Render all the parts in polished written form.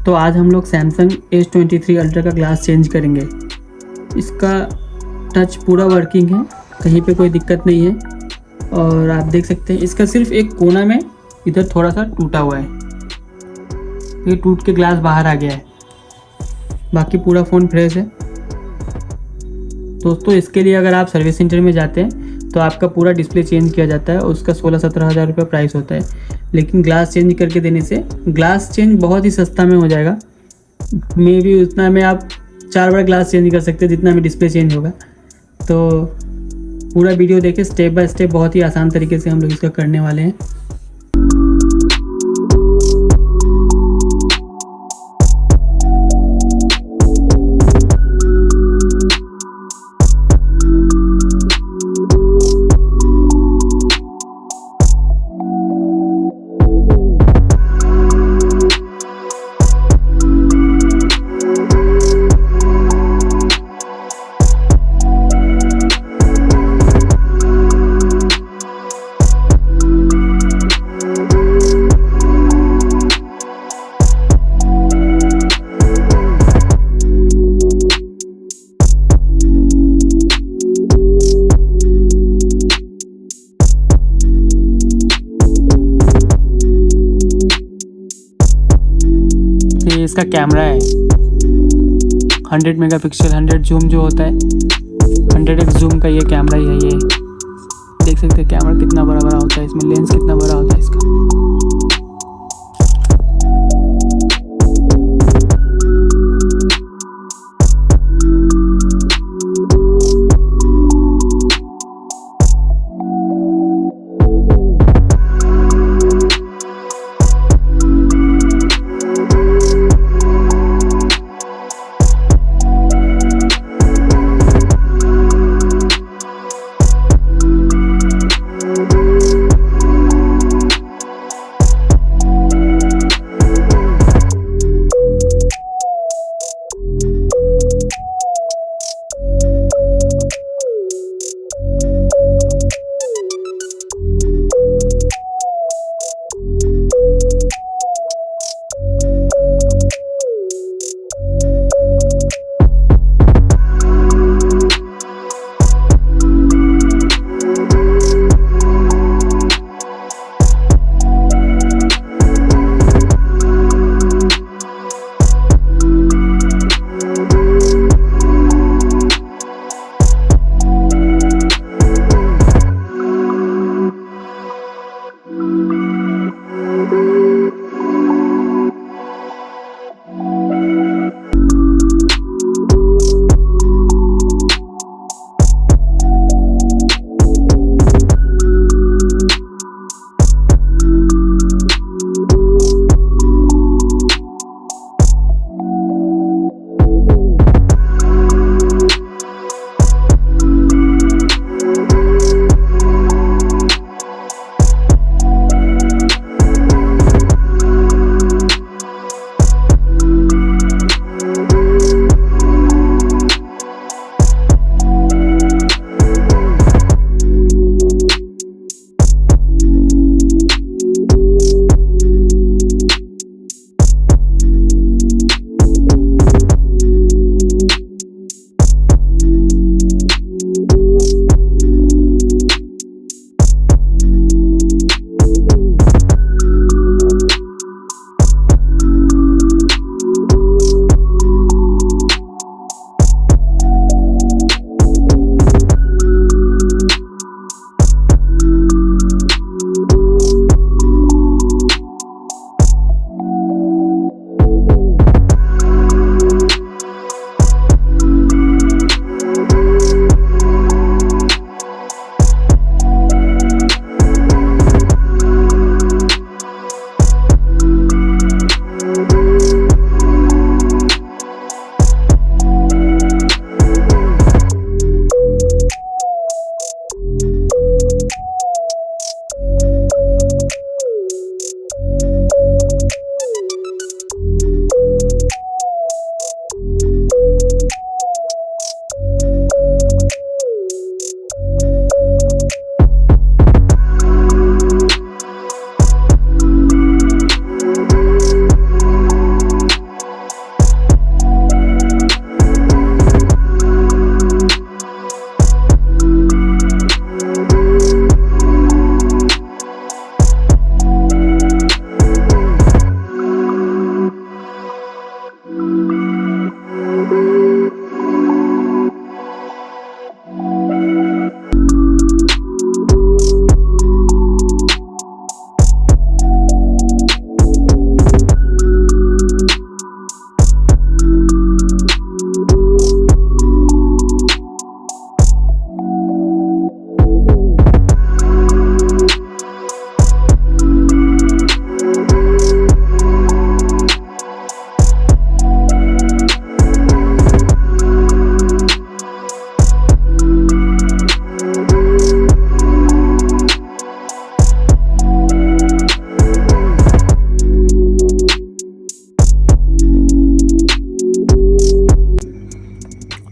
तो आज हम लोग सैमसंग S23 अल्ट्रा का ग्लास चेंज करेंगे। इसका टच पूरा वर्किंग है, कहीं पे कोई दिक्कत नहीं है। और आप देख सकते हैं इसका सिर्फ एक कोना में इधर थोड़ा सा टूटा हुआ है, ये टूट के ग्लास बाहर आ गया है, बाकी पूरा फ़ोन फ्रेश है। दोस्तों इसके लिए अगर आप सर्विस सेंटर में जाते हैं तो आपका पूरा डिस्प्ले चेंज किया जाता है, उसका 16-17 हज़ार रुपये प्राइस होता है। लेकिन ग्लास चेंज करके देने से ग्लास चेंज बहुत ही सस्ता में हो जाएगा। मे भी उतना में आप 4 बार ग्लास चेंज कर सकते हैं जितना में डिस्प्ले चेंज होगा। तो पूरा वीडियो देखें, स्टेप बाय स्टेप बहुत ही आसान तरीके से हम लोग इसका करने वाले हैं। ये इसका कैमरा है 100 मेगापिक्सल 100 जूम जो होता है, 100x जूम का ये कैमरा ही है। ये देख सकते हैं कैमरा कितना बड़ा बड़ा होता है, इसमें लेंस कितना बड़ा होता है इसका।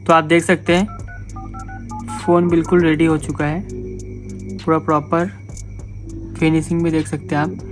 तो आप देख सकते हैं फ़ोन बिल्कुल रेडी हो चुका है, पूरा प्रॉपर फिनिशिंग भी देख सकते हैं आप।